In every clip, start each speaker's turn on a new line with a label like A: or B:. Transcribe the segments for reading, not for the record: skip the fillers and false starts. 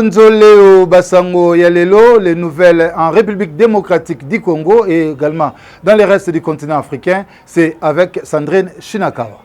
A: Nzoleo Basango Yalelo, les nouvelles en République démocratique du Congo et également dans les restes du continent africain, c'est avec Sandrine Shinakawa.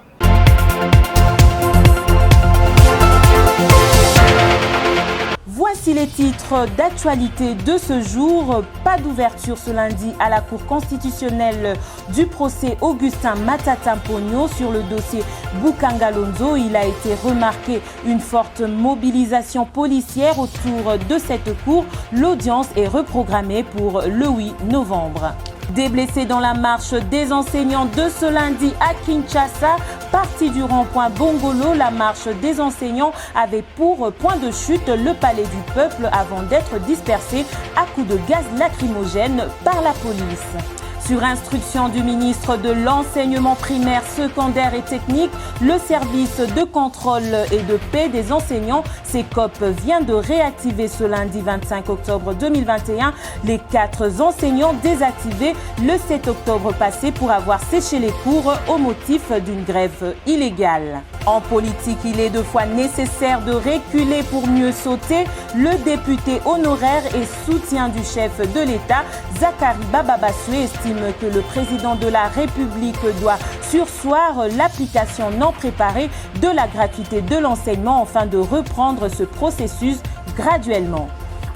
B: Voici les titres d'actualité de ce jour. Pas d'ouverture ce lundi à la Cour constitutionnelle du procès Augustin Matata Mponyo sur le dossier Bukanga Lonzo. Il a été remarqué une forte mobilisation policière autour de cette cour. L'audience est reprogrammée pour le 8 novembre. Des blessés dans la marche des enseignants de ce lundi à Kinshasa. Partie du rond-point Bongolo, la marche des enseignants avait pour point de chute le palais du peuple avant d'être dispersée à coups de gaz lacrymogène par la police. Sur instruction du ministre de l'Enseignement primaire, secondaire et technique, le service de contrôle et de paix des enseignants, SECOP, vient de réactiver ce lundi 25 octobre 2021 les 4 enseignants désactivés le 7 octobre passé pour avoir séché les cours au motif d'une grève illégale. En politique, il est 2 fois nécessaire de reculer pour mieux sauter. Le député honoraire et soutien du chef de l'État, Zakari Bababassoué, estime que le président de la République doit surseoir l'application non préparée de la gratuité de l'enseignement afin de reprendre ce processus graduellement.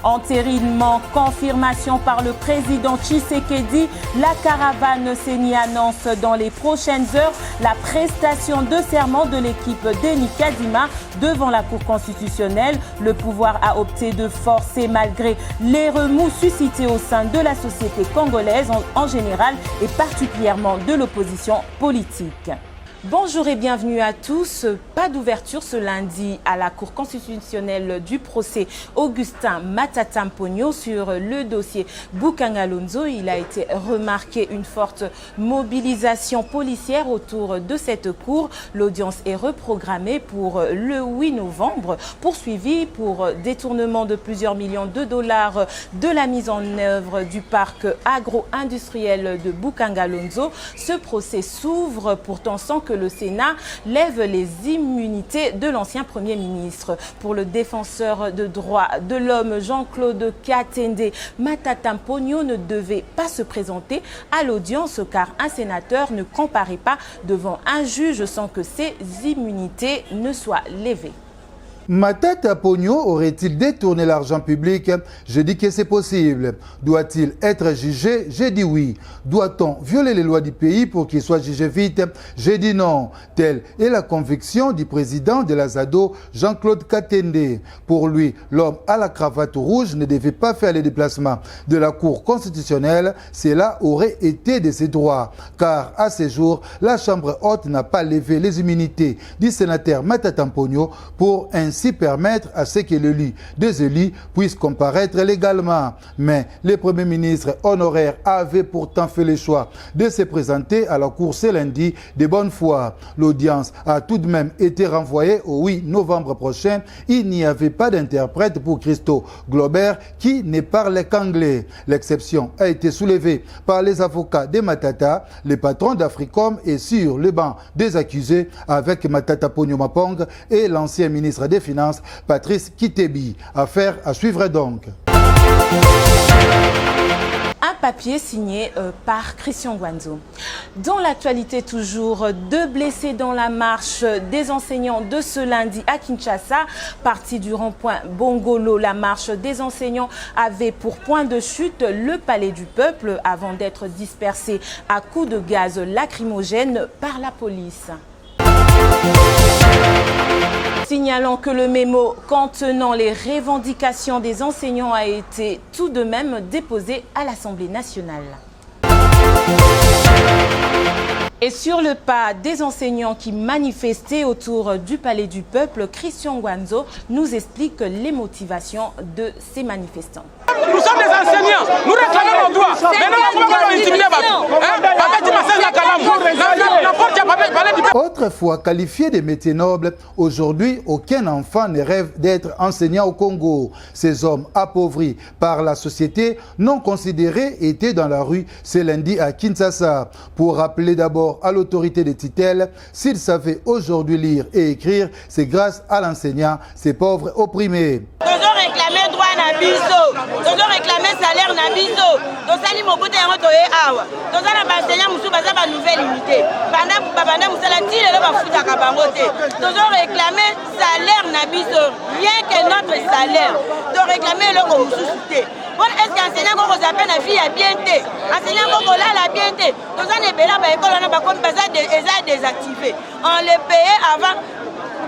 B: Entérinement, confirmation par le président Tshisekedi, la caravane CENI annonce dans les prochaines heures la prestation de serment de l'équipe d'Eni Kadima devant la Cour constitutionnelle. Le pouvoir a opté de forcer malgré les remous suscités au sein de la société congolaise en général et particulièrement de l'opposition politique. Bonjour et bienvenue à tous. Pas d'ouverture ce lundi à la Cour constitutionnelle du procès Augustin Matata Mponyo sur le dossier Bukanga Lonzo. Il a été remarqué une forte mobilisation policière autour de cette cour. L'audience est reprogrammée pour le 8 novembre, poursuivie pour détournement de plusieurs millions de dollars de la mise en œuvre du parc agro-industriel de Bukanga Lonzo. Ce procès s'ouvre pourtant sans que le Sénat lève les immunités de l'ancien Premier ministre. Pour le défenseur de droits de l'homme Jean-Claude Katende, Matata Mponyo ne devait pas se présenter à l'audience car un sénateur ne comparaît pas devant un juge sans que ses immunités ne soient levées.
A: Matata Mponyo aurait-il détourné l'argent public? Je dis que c'est possible. Doit-il être jugé? J'ai dit oui. Doit-on violer les lois du pays pour qu'il soit jugé vite? J'ai dit non. Telle est la conviction du président de la ZADO, Jean-Claude Katende. Pour lui, l'homme à la cravate rouge ne devait pas faire les déplacements de la Cour constitutionnelle. Cela aurait été de ses droits. Car à ce jour, la Chambre haute n'a pas levé les immunités du sénateur Matata Mponyo pour ainsi permettre à ce que le lit des élus puisse comparaître légalement. Mais le Premier ministre honoraire avait pourtant fait le choix de se présenter à la Cour ce lundi de bonne foi. L'audience a tout de même été renvoyée au 8 novembre prochain. Il n'y avait pas d'interprète pour Christo Globert qui ne parlait qu'anglais. L'exception a été soulevée par les avocats de Matata. Le patron d'Africom est sur le banc des accusés avec Matata Mponyo Mapong et l'ancien ministre des Finances, Patrice Kitebi. Affaire à suivre donc.
B: Un papier signé par Christian Gwanzo. Dans l'actualité toujours, 2 blessés dans la marche des enseignants de ce lundi à Kinshasa. Partie du rond-point Bongolo, la marche des enseignants avait pour point de chute le palais du peuple avant d'être dispersée à coups de gaz lacrymogène par la police. Signalant que le mémo contenant les revendications des enseignants a été tout de même déposé à l'Assemblée nationale. Et sur le pas des enseignants qui manifestaient autour du Palais du Peuple, Christian Gwanzo nous explique les motivations de ces manifestants.
C: Nous sommes des enseignants, nous réclamons nos droits.
A: Autrefois qualifiés de métiers nobles, aujourd'hui aucun enfant ne rêve d'être enseignant au Congo. Ces hommes appauvris par la société, non considérés, étaient dans la rue ce lundi à Kinshasa pour rappeler d'abord rapport à l'autorité des tutelles, s'ils savaient aujourd'hui lire et écrire, c'est grâce à l'enseignant, ces pauvres opprimés.
D: Toujours réclamer droit na biso, toujours réclamer salaire na biso. Tosali mobutu yango toye awa. Tozana ba enseignant musu baza ba nouvelle unité. Banda musala ti lelo bafutaka bango te. Toujours réclamer salaire na biso, rien que notre salaire. De réclamer le mususu te. Bon, est-ce qu'enseignant koko zape na vie ya bien te? Enseignant koko la bien te. Tozana ebela ba école na ba comme baza désactivé. On les payait avant.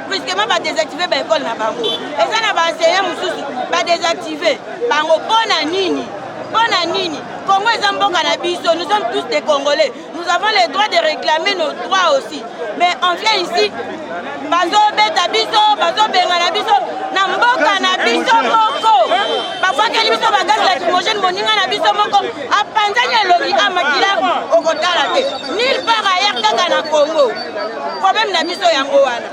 D: Brusquement va désactiver l'école na bango. Et ça n'a pas enseigné mususu va désactiver bango pona nini. Pona nini. Congo est un bon cannabis, nous sommes tous des Congolais. Nous avons le droit de réclamer nos droits aussi. Mais on vient ici bazo beta biso, bazo bengana biso na mboka na biso moko. Parfois que biso bagaz lacrymogène moninga na biso moko apanzanya logi amakila okotala te. Nulle part ailleurs kaka na Congo. Problème na biso yango wana.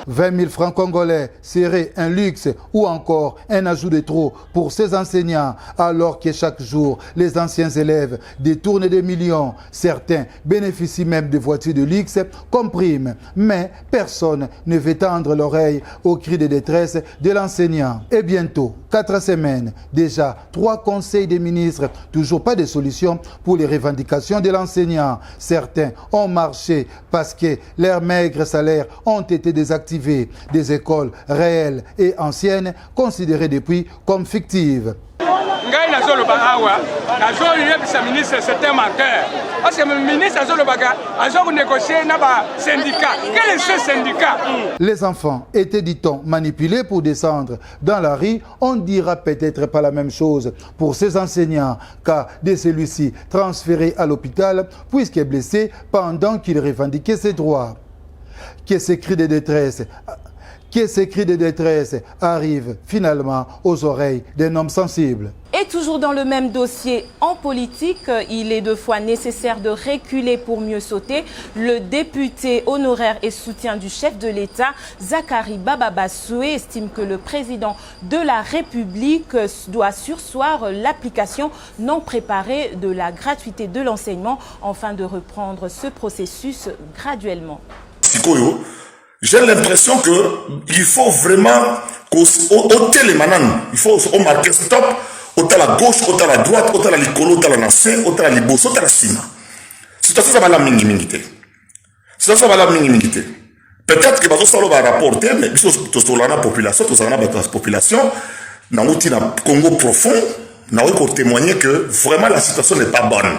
A: 20 000 francs congolais serait un luxe ou encore un ajout de trop pour ces enseignants, alors que chaque jour, les anciens élèves détournent des millions. Certains bénéficient même de voitures de luxe comme prime, mais personne ne veut tendre l'oreille aux cris de détresse de l'enseignant. Et bientôt, 4 semaines, déjà 3 conseils des ministres, toujours pas de solution pour les revendications de l'enseignant. Certains ont marché parce que leurs maigres salaires ont été désactivés. Des écoles réelles et anciennes considérées depuis comme fictives.
C: Ngai nazoloba awa nazoyebisa ministre c'est un menteur parce que le ministre azolobaka négocier na ba syndicat. Quel est ce syndicat?
A: Les enfants étaient, dit-on, manipulés pour descendre dans la rue. On dira peut-être pas la même chose pour ces enseignants, car de celui-ci transféré à l'hôpital puisqu'il est blessé pendant qu'il revendiquait ses droits. Que ces cris de détresse arrivent finalement aux oreilles d'un homme sensible.
B: Et toujours dans le même dossier en politique, il est 2 fois nécessaire de reculer pour mieux sauter. Le député honoraire et soutien du chef de l'État, Zakari Bababassoué, estime que le président de la République doit surseoir l'application non préparée de la gratuité de l'enseignement afin de reprendre ce processus graduellement.
E: J'ai l'impression qu'il faut vraiment ôter les mananes. Il faut marquer stop, ôter la gauche, ôter la droite, ôter la licolo, ôter la nacé, ôter la liboso, ôter la sima. Situation ça va la minimité. Situation ça va la minimité. Peut-être que bazo solo va rapporter, mais biso to la population, to la population, na outil na Congo profond, na ko témoigner que vraiment la situation n'est pas bonne.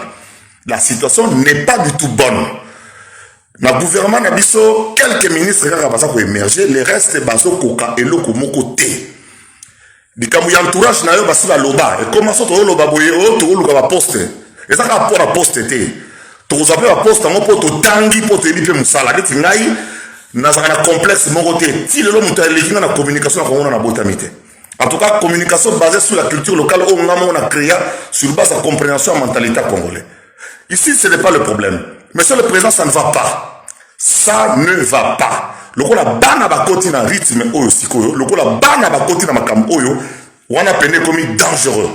E: La situation n'est pas du tout bonne. Na gouvernement na biso quelques ministres kaka baza ko émerger, les restes bazo koka eloko moko te. Bikamu ya entourage na yo basi ba loba et comment ça to loba boye o to luka ba poste. Et ça ka pour la poste te. To vous appelle la poste ngo po to tangi po te lipe musala ke tingai na za na complexe moko te. Ti lelo muta lekinga na communication ko na botamite. En tout cas communication basée sur la culture locale on a créé sur base de compréhension mentalité congolais. Ici ce n'est pas le problème. Monsieur le Président, ça ne va pas. Ça ne va pas. Lokola bana bakoti na rythme oyo sikoyo, lokola bana bakoti na makam oyo, wana pene komi dangereux.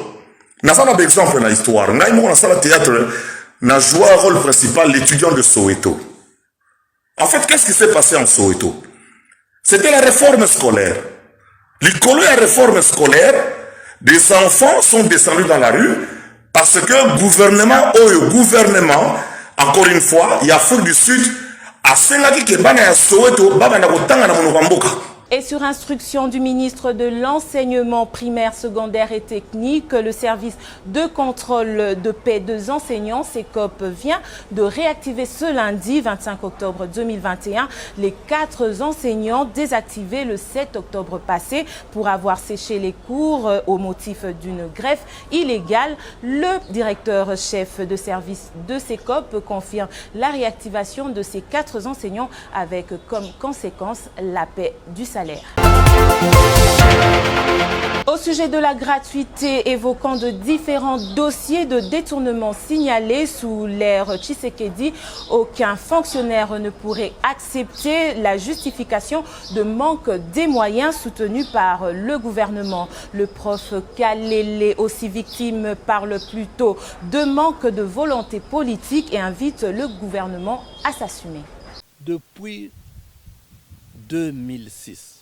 E: Na ça un exemple dans l'histoire. Ngai mo na sala théâtre na joué un rôle principal l'étudiant de Soweto. En fait, qu'est-ce qui s'est passé en Soweto? C'était la réforme scolaire. L'école la réforme scolaire, des enfants sont descendus dans la rue parce que gouvernement encore une fois, il y a Afrique du Sud, à Senghaki qui est à Soweto, Baba na kotanga na monoko mboka.
B: Et sur instruction du ministre de l'Enseignement primaire, secondaire et technique, le service de contrôle de paix des enseignants, CECOP, vient de réactiver ce lundi 25 octobre 2021 les 4 enseignants désactivés le 7 octobre passé pour avoir séché les cours au motif d'une greffe illégale. Le directeur-chef de service de CECOP confirme la réactivation de ces 4 enseignants avec comme conséquence la paix du salaire. Au sujet de la gratuité, évoquant de différents dossiers de détournement signalés sous l'ère Tshisekedi, aucun fonctionnaire ne pourrait accepter la justification de manque des moyens soutenus par le gouvernement. Le prof Kalele, aussi victime, parle plutôt de manque de volonté politique et invite le gouvernement à s'assumer.
F: Depuis 2006,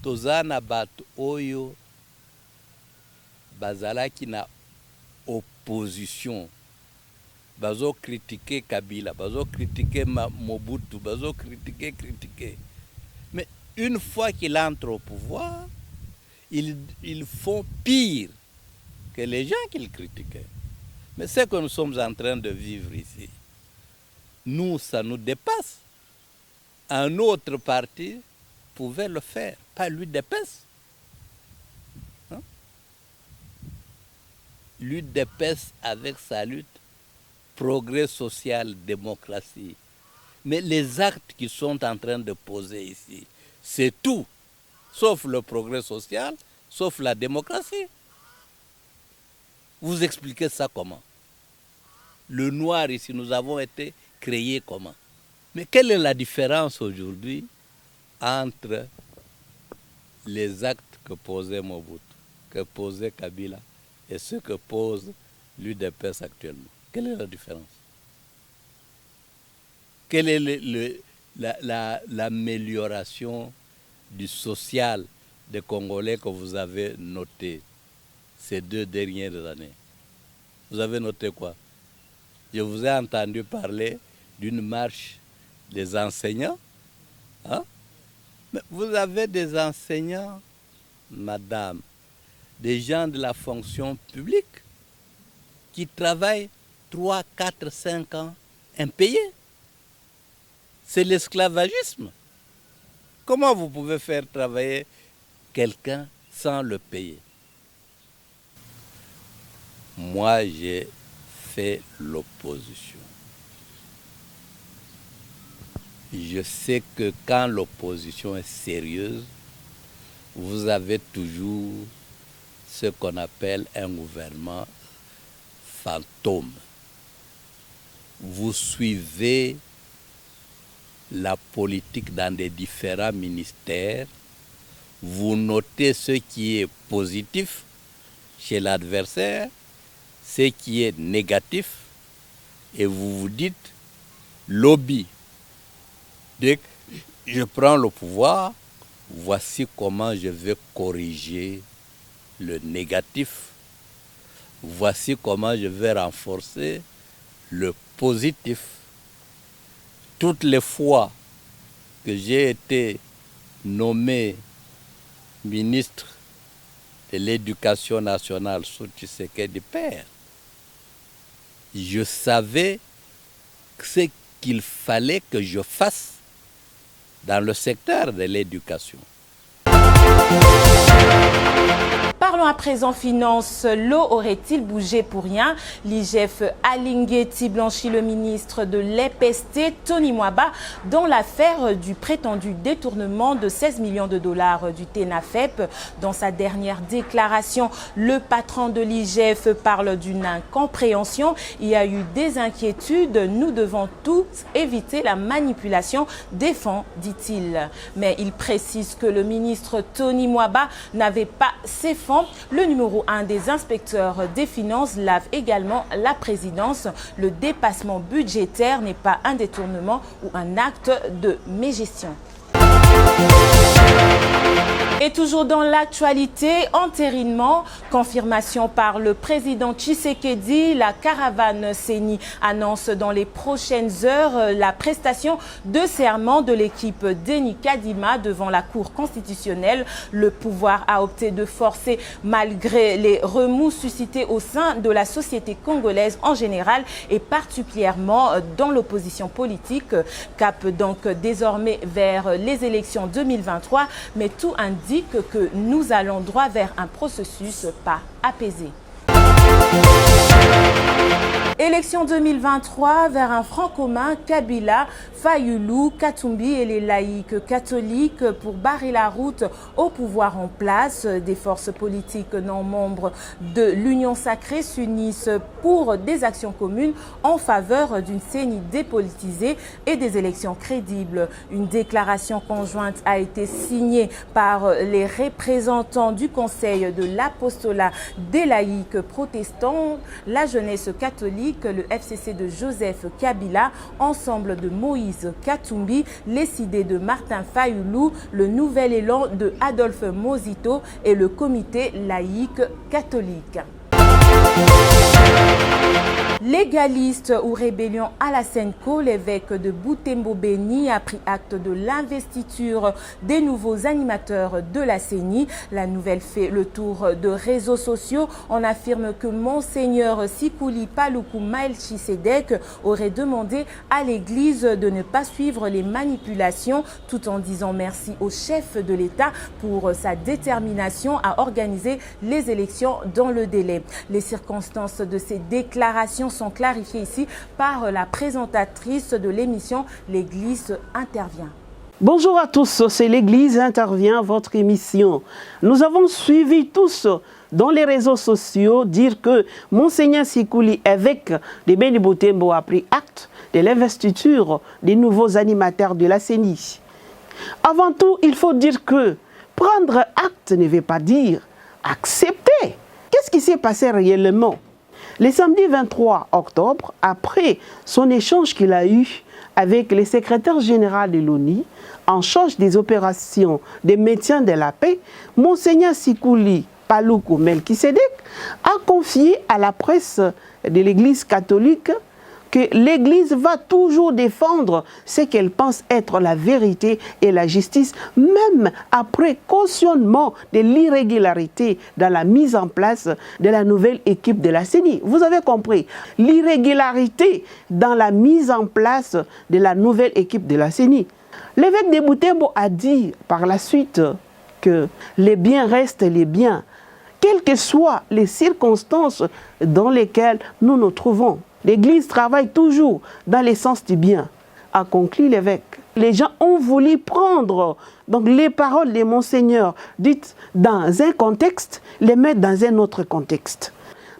F: tozana bato oyo bazalaki na opposition, bazo critiquer Kabila, bazo critiquer Mobutu, bazo critiquer. Mais une fois qu'il entre au pouvoir, ils font pire que les gens qu'ils critiquaient. Mais ce que nous sommes en train de vivre ici, nous, ça nous dépasse. Un autre parti pouvait le faire, pas lui d'épaisse. Lui d'épaisse avec sa lutte, progrès social, démocratie. Mais les actes qu'ils sont en train de poser ici, c'est tout, sauf le progrès social, sauf la démocratie. Vous expliquez ça comment? Le noir ici, nous avons été créés comment? Mais quelle est la différence aujourd'hui entre les actes que posait Mobutu, que posait Kabila et ce que pose l'UDPS actuellement? Quelle est la différence? Quelle est l'amélioration du social des Congolais que vous avez noté ces 2 dernières années? Vous avez noté quoi? Je vous ai entendu parler d'une marche des enseignants. Hein? Mais vous avez des enseignants, madame, des gens de la fonction publique qui travaillent 3, 4, 5 ans impayés. C'est l'esclavagisme. Comment vous pouvez faire travailler quelqu'un sans le payer? Moi, j'ai fait l'opposition. Je sais que quand l'opposition est sérieuse, vous avez toujours ce qu'on appelle un gouvernement fantôme. Vous suivez la politique dans des différents ministères, vous notez ce qui est positif chez l'adversaire, ce qui est négatif, et vous vous dites lobby. Dès que je prends le pouvoir, voici comment je vais corriger le négatif. Voici comment je vais renforcer le positif. Toutes les fois que j'ai été nommé ministre de l'Éducation nationale sous Tshisekedi père, je savais ce qu'il fallait que je fasse dans le secteur de l'éducation.
B: Parlons à présent finances. L'eau aurait-il bougé pour rien? L'IGF Alingueti blanchit le ministre de l'EPST, Tony Mwaba, dans l'affaire du prétendu détournement de 16 millions de dollars du TENAFEP. Dans sa dernière déclaration, le patron de l'IGF parle d'une incompréhension. Il y a eu des inquiétudes. Nous devons tous éviter la manipulation des fonds, dit-il. Mais il précise que le ministre Tony Mwaba n'avait pas ces fonds. Le numéro 1 des inspecteurs des finances lave également la présidence. Le dépassement budgétaire n'est pas un détournement ou un acte de mégestion. Et toujours dans l'actualité, entérinement, confirmation par le président Tshisekedi, la caravane CENI annonce dans les prochaines heures la prestation de serment de l'équipe Denis Kadima devant la Cour constitutionnelle. Le pouvoir a opté de forcer malgré les remous suscités au sein de la société congolaise en général et particulièrement dans l'opposition politique. Cap donc désormais vers les élections 2023, mais tout indique que nous allons droit vers un processus pas apaisé. Élection 2023 vers un front commun, Kabila, Fayulu, Katumbi et les laïcs catholiques pour barrer la route au pouvoir en place. Des forces politiques non membres de l'Union sacrée s'unissent pour des actions communes en faveur d'une CENI dépolitisée et des élections crédibles. Une déclaration conjointe a été signée par les représentants du Conseil de l'apostolat des laïcs protestants, la jeunesse catholique, le FCC de Joseph Kabila, Ensemble de Moïse Katumbi, les idées de Martin Fayulu, le Nouvel Élan de Adolphe Mozito et le Comité laïque catholique. Légaliste ou rébellion à la Senko, l'évêque de Butembo Beni a pris acte de l'investiture des nouveaux animateurs de la CENI. La nouvelle fait le tour de réseaux sociaux. On affirme que Monseigneur Sikuli Paluku Melchisedek aurait demandé à l'Église de ne pas suivre les manipulations, tout en disant merci au chef de l'État pour sa détermination à organiser les élections dans le délai. Les circonstances de ces déclarations sont clarifiées ici par la présentatrice de l'émission L'Église intervient.
G: Bonjour à tous, c'est l'Église intervient, votre émission. Nous avons suivi tous dans les réseaux sociaux dire que Monseigneur Sikuli, évêque de Beni Butembo, a pris acte de l'investiture des nouveaux animateurs de la CENI. Avant tout, il faut dire que prendre acte ne veut pas dire accepter. Qu'est-ce qui s'est passé réellement? Le samedi 23 octobre, après son échange qu'il a eu avec le secrétaire général de l'ONU en charge des opérations de maintien de la paix, Monseigneur Sikuli Paluku Melchisedek a confié à la presse de l'Église catholique que l'Église va toujours défendre ce qu'elle pense être la vérité et la justice, même après cautionnement de l'irrégularité dans la mise en place de la nouvelle équipe de la CENI. Vous avez compris, l'irrégularité dans la mise en place de la nouvelle équipe de la CENI. L'évêque de Butembo a dit par la suite que les biens restent les biens, quelles que soient les circonstances dans lesquelles nous nous trouvons. L'Église travaille toujours dans le sens du bien, a conclu l'évêque. Les gens ont voulu prendre donc, les paroles de Monseigneur dites dans un contexte, les mettre dans un autre contexte.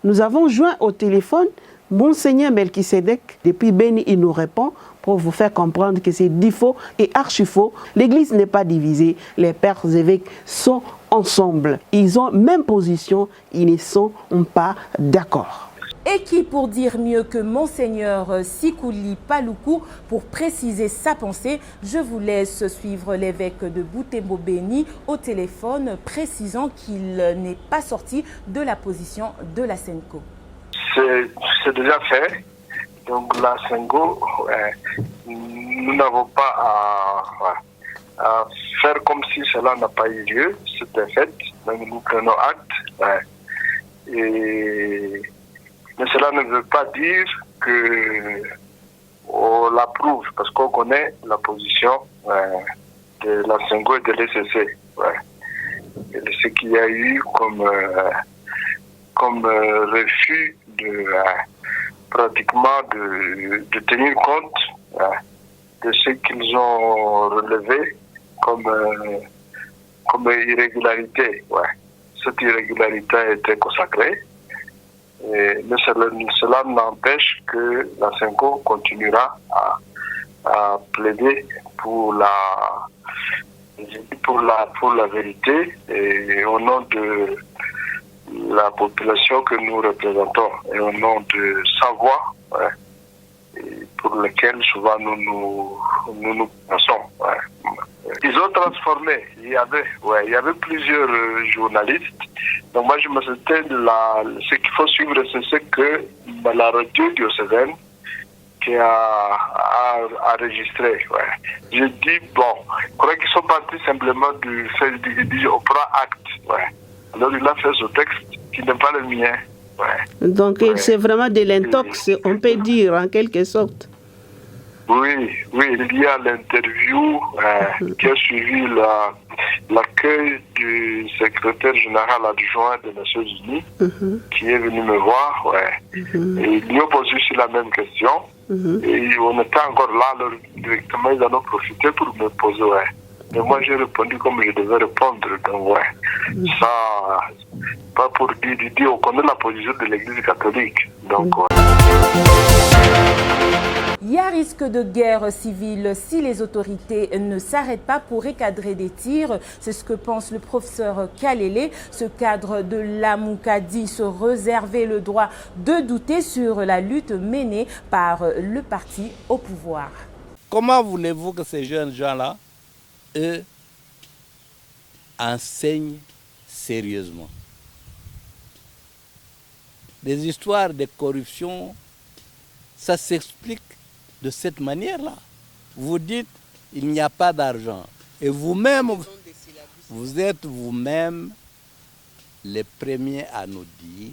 G: Nous avons joint au téléphone Monseigneur Melchisedek. Depuis Beni, il nous répond pour vous faire comprendre que c'est dit faux et archi faux. L'Église n'est pas divisée, les pères évêques sont ensemble. Ils ont même position, ils ne sont pas d'accord.
B: Et qui pour dire mieux que Monseigneur Sikuli Paluku pour préciser sa pensée, je vous laisse suivre l'évêque de Butembo Beni au téléphone précisant qu'il n'est pas sorti de la position de la Senko.
H: C'est déjà fait. Donc la Senko, nous n'avons pas à faire comme si cela n'a pas eu lieu. C'était fait. Donc nous prenons acte. Mais cela ne veut pas dire qu'on l'approuve, parce qu'on connaît la position de la Senko et de l'ECC. Et ce qu'il y a eu comme refus de pratiquement de tenir compte de ce qu'ils ont relevé comme irrégularité. Cette irrégularité a été consacrée. Mais cela n'empêche que la Senko continuera à plaider pour la vérité et au nom de la population que nous représentons et au nom de sa voix, pour lequel souvent nous pensons. Ils ont transformé. Il y avait plusieurs journalistes. Donc moi je me souviens ce qu'il faut suivre, c'est que la radio diocésaine qui a enregistré. Je dis je crois qu'ils sont partis simplement du fait de on prend acte. Alors il a fait ce texte qui n'est pas le mien.
G: Donc c'est vraiment de l'intox, on peut dire en quelque sorte.
H: Oui, il y a l'interview qui a suivi l'accueil du secrétaire général adjoint des Nations Unies qui est venu me voir. Et il lui a posé aussi la même question. Et on était encore là, alors directement ils en ont profité pour me poser. Et moi j'ai répondu comme je devais répondre. Donc ça, pas pour dire, on connaît la position de l'Église catholique. Donc
B: Il y a risque de guerre civile si les autorités ne s'arrêtent pas pour recadrer des tirs. C'est ce que pense le professeur Kalele. Ce cadre de l'Amouka dit se réserver le droit de douter sur la lutte menée par le parti au pouvoir.
F: Comment voulez-vous que ces jeunes gens-là, eux, enseignent sérieusement? Des histoires de corruption, ça s'explique de cette manière-là. Vous dites, il n'y a pas d'argent. Et vous-même, vous êtes vous-même les premiers à nous dire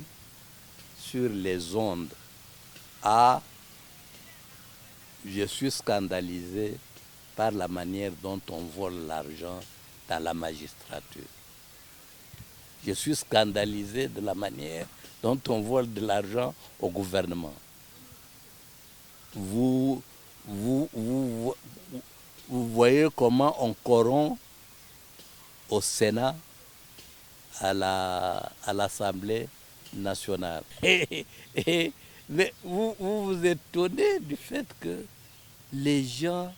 F: sur les ondes, je suis scandalisé par la manière dont on vole l'argent dans la magistrature. Je suis scandalisé de la manière dont on vole de l'argent au gouvernement. Vous voyez comment on corrompt au Sénat, à l'Assemblée nationale. Mais vous vous étonnez du fait que les gens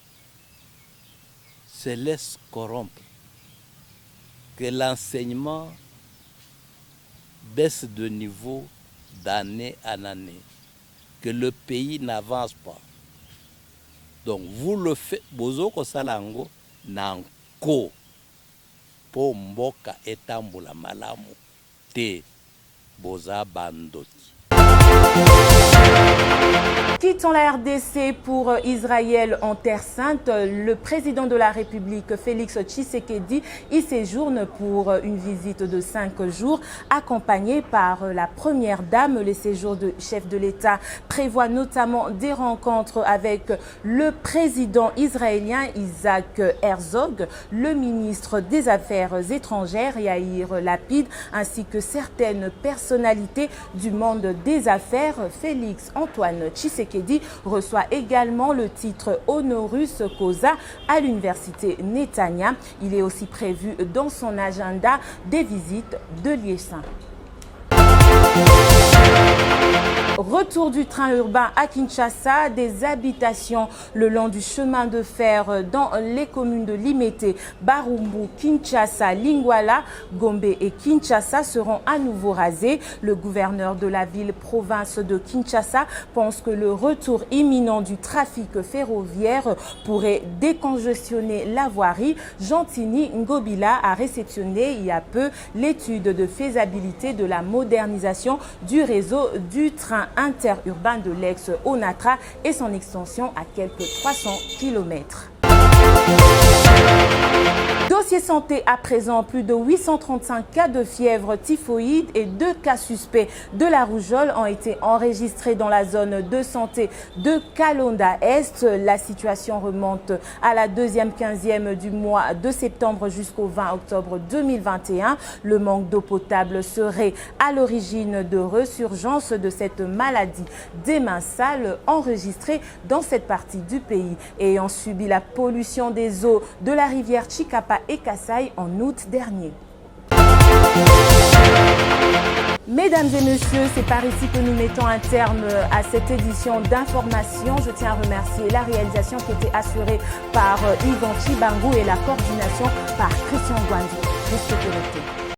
F: se laissent corrompre, que l'enseignement baisse de niveau d'année en année, que le pays n'avance pas. Donc vous le faites, bozoko salango nanko po mboka etambula malamu te boza bandoki.
B: Quittons la RDC pour Israël en Terre Sainte. Le président de la République, Félix Tshisekedi, y séjourne pour une visite de 5 jours, accompagné par la première dame. Les séjours de chef de l'État prévoient notamment des rencontres avec le président israélien Isaac Herzog, le ministre des Affaires étrangères Yair Lapid, ainsi que certaines personnalités du monde des affaires. Félix Antoine Tshisekedi reçoit également le titre honoris causa à l'université Netanya. Il est aussi prévu dans son agenda des visites de liaison. Retour du train urbain à Kinshasa, des habitations le long du chemin de fer dans les communes de Limete, Barumbu, Kinshasa, Lingwala, Gombe et Kinshasa seront à nouveau rasées. Le gouverneur de la ville-province de Kinshasa pense que le retour imminent du trafic ferroviaire pourrait décongestionner la voirie. Gentini Ngobila a réceptionné il y a peu l'étude de faisabilité de la modernisation du réseau du train interurbain de l'ex-Onatra et son extension à quelques 300 km. Dossier santé à présent, plus de 835 cas de fièvre typhoïde et 2 cas suspects de la rougeole ont été enregistrés dans la zone de santé de Kalonda Est. La situation remonte à la deuxième quinzième du mois de septembre jusqu'au 20 octobre 2021. Le manque d'eau potable serait à l'origine de résurgence de cette maladie des mains sales enregistrée dans cette partie du pays. Ayant subi la pollution des eaux de la rivière Chikapa et Kasaï en août dernier. Mesdames et messieurs, c'est par ici que nous mettons un terme à cette édition d'information. Je tiens à remercier la réalisation qui était assurée par Yvan Chibangou et la coordination par Christian Gwandu. Restez connectés.